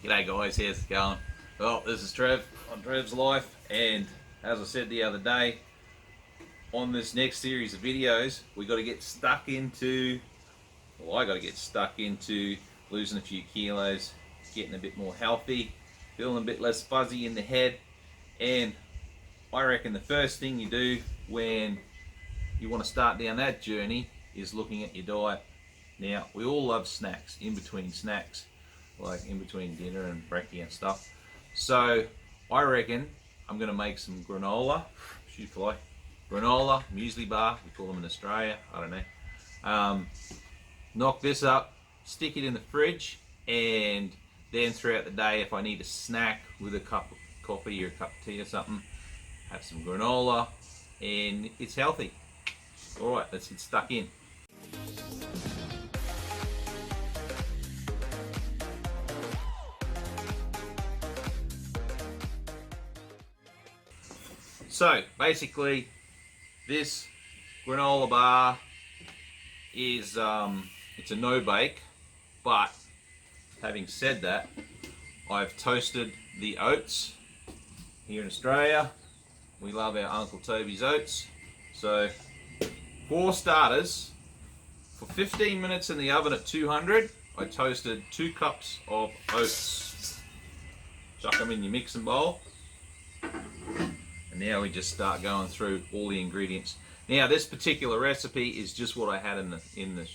G'day guys, how's it going? Well, this is Trev on Trev's Life, and as I said the other day, on this next series of videos, we got to get stuck into, well, I got to get stuck into losing a few kilos, getting a bit more healthy, feeling a bit less fuzzy in the head, and I reckon the first thing you do when you want to start down that journey is looking at your diet. Now, we all love snacks, in between snacks, like in between dinner and brekkie and stuff. So I reckon I'm going to make some granola, granola, muesli bar, we call them in Australia, I don't know. Knock this up, stick it in the fridge, and then throughout the day, if I need a snack with a cup of coffee or a cup of tea or something, have some granola, and it's healthy. Alright, let's get stuck in. So basically, this granola bar is it's a no bake, but having said that, I've toasted the oats. Here in Australia, we love our Uncle Toby's oats. So for starters, for 15 minutes in the oven at 200, I toasted 2 cups of oats. Chuck them in your mixing bowl. Now we just start going through all the ingredients. Now this particular recipe is just what I had in the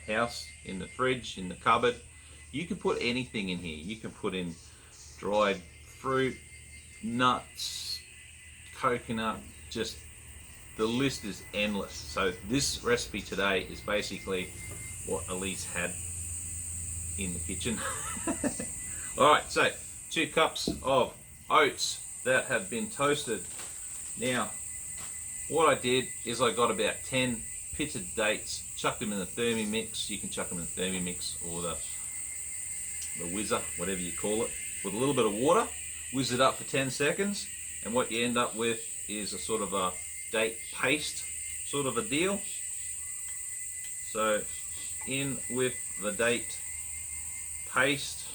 house, in the fridge, in the cupboard. You can put anything in here. You can put in dried fruit, nuts, coconut, just the list is endless. So this recipe today is basically what Elise had in the kitchen. Alright, so 2 cups of oats that have been toasted. Now, what I did is I got about 10 pitted dates, chucked them in the Thermomix. You can chuck them in the Thermomix or the whizzer, whatever you call it, with a little bit of water. Whiz it up for 10 seconds, and what you end up with is a sort of a date paste sort of a deal. So, in with the date paste.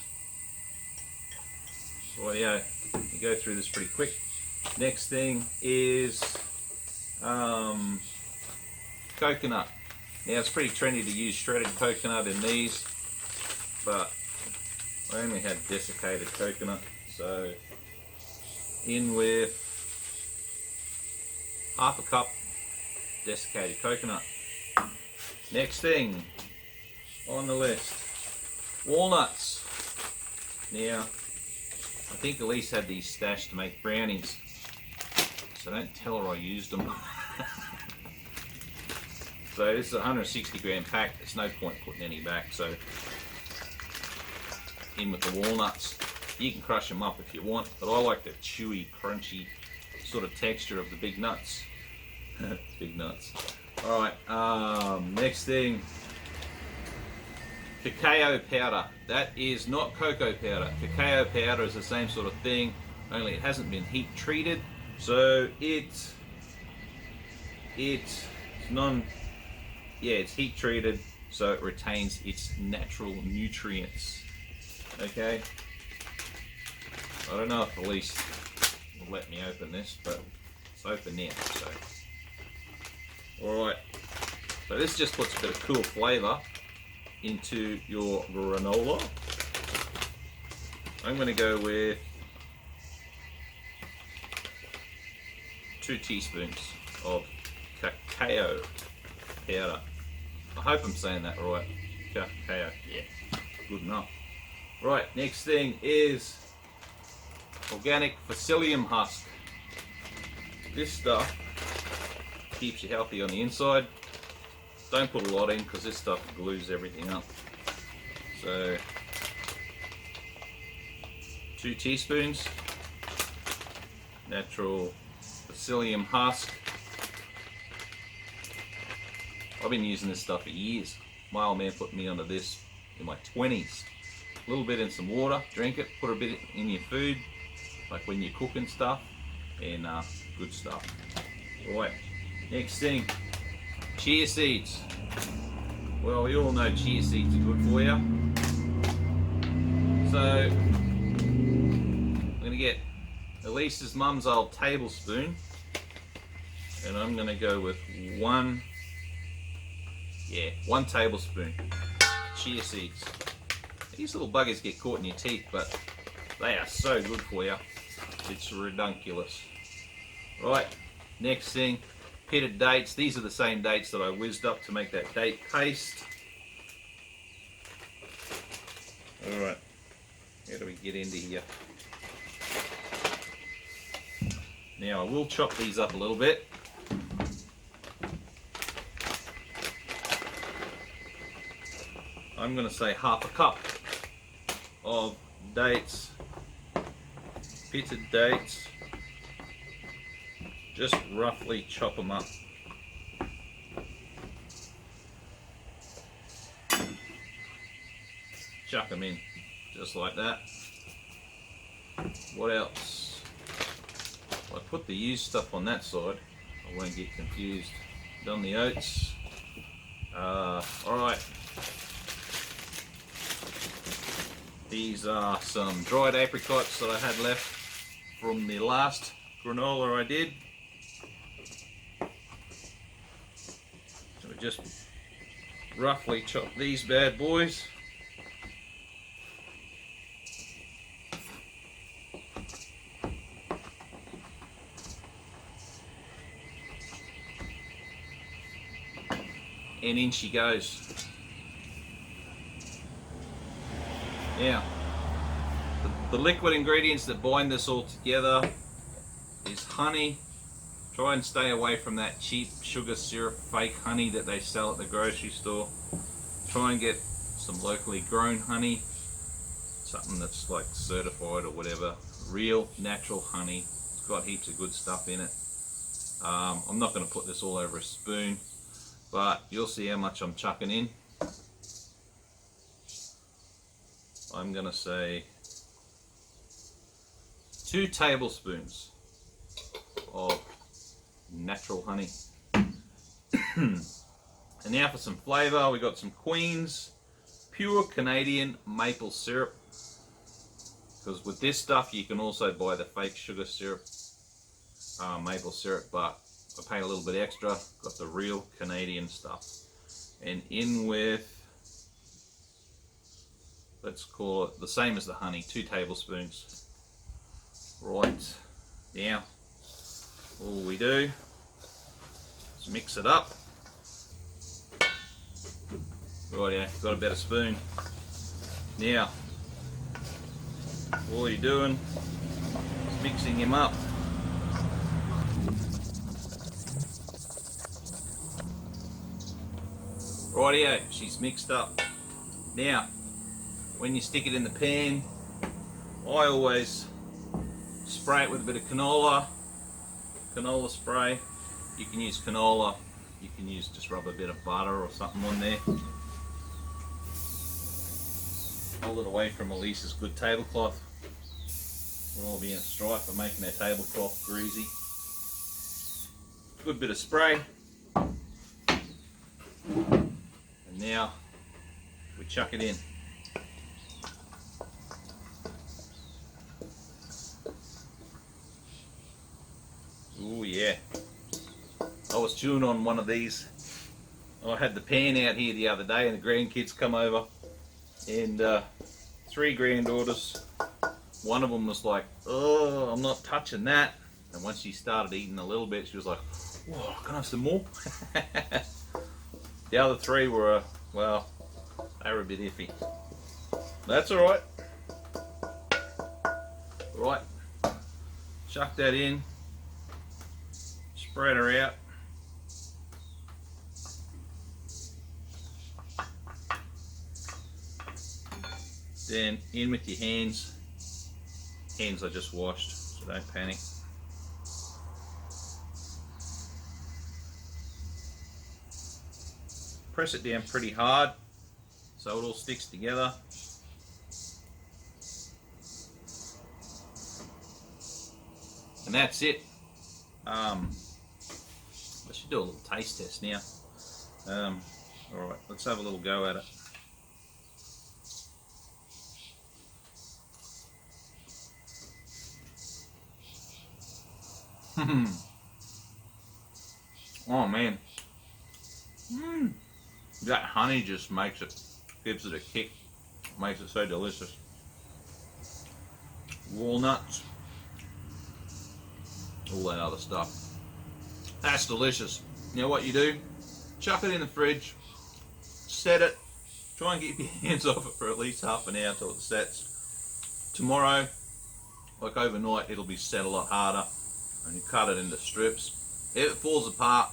Well, yeah, you go through this pretty quick. Next thing is coconut. Now it's pretty trendy to use shredded coconut in these, but I only had desiccated coconut, so in with half a cup desiccated coconut. Next thing on the list, walnuts. Now I think Elise had these stashed to make brownies, so don't tell her I used them. So this is a 160 gram pack, there's no point putting any back, so in with the walnuts. You can crush them up if you want, but I like the chewy, crunchy sort of texture of the big nuts. Big nuts. Alright, next thing, cacao powder. That is not cocoa powder. Cacao powder is the same sort of thing, only it hasn't been heat treated, so it's heat treated, so it retains its natural nutrients. Okay. I don't know if Elise will let me open this, but it's open now. So, all right. So this just puts a bit of cool flavour into your granola. I'm going to go with 2 teaspoons of cacao powder. I hope I'm saying that right. Cacao, yeah, good enough. Right, next thing is organic psyllium husk. This stuff keeps you healthy on the inside. Don't put a lot in because this stuff glues everything up. So 2 teaspoons natural psyllium husk. I've been using this stuff for years. My old man put me onto this in my 20s. A little bit in some water, drink it, put a bit in your food, like when you're cooking stuff, and good stuff. Alright, next thing, chia seeds. Well, we all know chia seeds are good for you. So Elise's mum's old tablespoon, and I'm going to go with one tablespoon chia seeds. These little buggers get caught in your teeth, but they are so good for you. It's ridiculous. Right, next thing, pitted dates. These are the same dates that I whizzed up to make that date paste. Alright, how do we get into here? Now I will chop these up a little bit. I'm going to say half a cup of dates, pitted dates. Just roughly chop them up. Chuck them in, just like that. What else? I put the used stuff on that side. I won't get confused. Done the oats. Alright. These are some dried apricots that I had left from the last granola I did. So we just roughly chop these bad boys. And in she goes. Now, the liquid ingredients that bind this all together is honey. Try and stay away from that cheap sugar syrup fake honey that they sell at the grocery store. Try and get some locally grown honey, something that's like certified or whatever. Real natural honey. It's got heaps of good stuff in it. I'm not going to put this all over a spoon, but you'll see how much I'm chucking in. I'm going to say 2 tablespoons of natural honey. And now for some flavour, we got some Queen's pure Canadian maple syrup. Because with this stuff you can also buy the fake sugar syrup, maple syrup, but I paid a little bit extra, got the real Canadian stuff. And in with, let's call it the same as the honey, 2 tablespoons. Right, now all we do is mix it up. Right, yeah, got a better spoon. Now, all you're doing is mixing him up. Rightio, she's mixed up. Now, when you stick it in the pan, I always spray it with a bit of canola spray. You can use canola, you can use just rub a bit of butter or something on there. Hold it away from Elise's good tablecloth. We'll all be in a strife for making our tablecloth greasy. Good bit of spray. And now we chuck it in. Oh yeah. I was chewing on one of these. I had the pan out here the other day and the grandkids come over, and 3 granddaughters. One of them was like, oh, I'm not touching that. And once she started eating a little bit, she was like, whoa, can I have some more? The other 3 were, well, they were a bit iffy. That's alright. Right, chuck that in, spread her out. Then in with your hands. Hands I just washed, so don't panic. Press it down pretty hard so it all sticks together. And that's it. I should do a little taste test now. Alright, let's have a little go at it. Oh man. That honey just makes it, gives it a kick. Makes it so delicious. Walnuts. All that other stuff. That's delicious. You know what you do? Chuck it in the fridge. Set it. Try and keep your hands off it for at least half an hour till it sets. Tomorrow, like overnight, it'll be set a lot harder. And you cut it into strips. If it falls apart,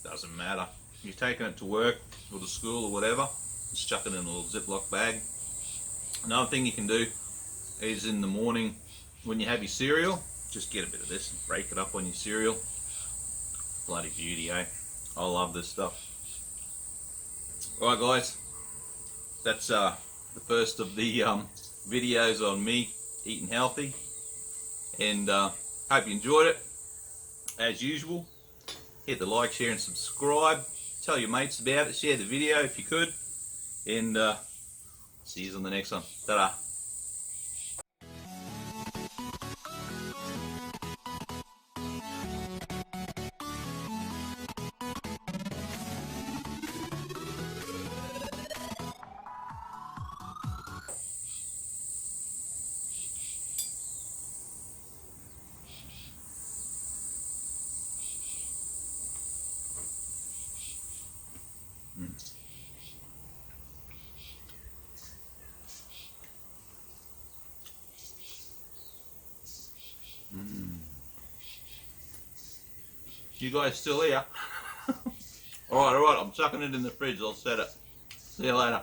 doesn't matter. You're taking it to work or to school or whatever, just chuck it in a little Ziploc bag. Another thing you can do is in the morning when you have your cereal, just get a bit of this and break it up on your cereal. Bloody beauty, eh? I love this stuff. Alright guys, that's the first of the videos on me eating healthy, and hope you enjoyed it. As usual, hit the like, share and subscribe. Tell your mates about it, share the video if you could, and see you on the next one. Ta-da. You guys still here? Alright, I'm chucking it in the fridge. I'll set it. See you later.